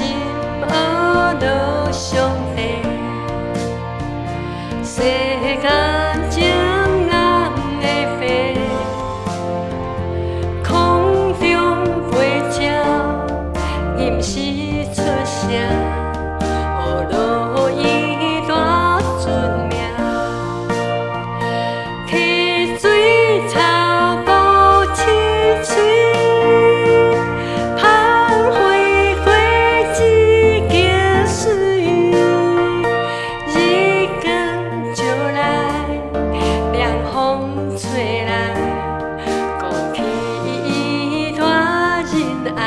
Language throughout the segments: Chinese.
心学着上帝，世间情红的白，空中飞鸟，吟诗出声，予落伊大尊名。溪水草高青翠，芳花过一径水，日光照来，凉风吹来，鼓起伊大仁爱。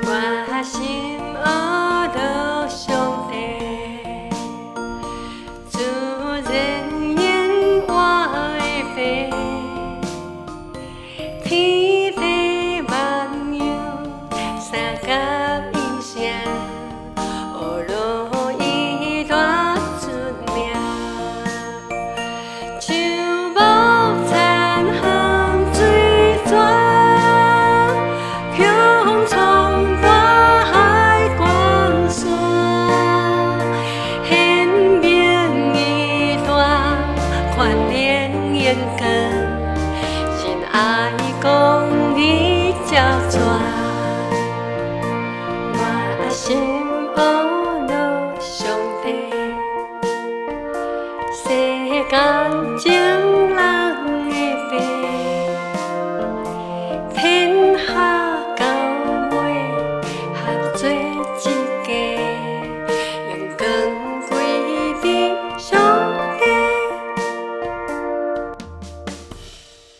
我心学着上帝，自然言我的白，天地万有三甲一声，予落伊大尊名。树木残红水泉，雄冲大海光线，显明伊大宽连眼光，仁爱公义交传。我心学着上帝，世间情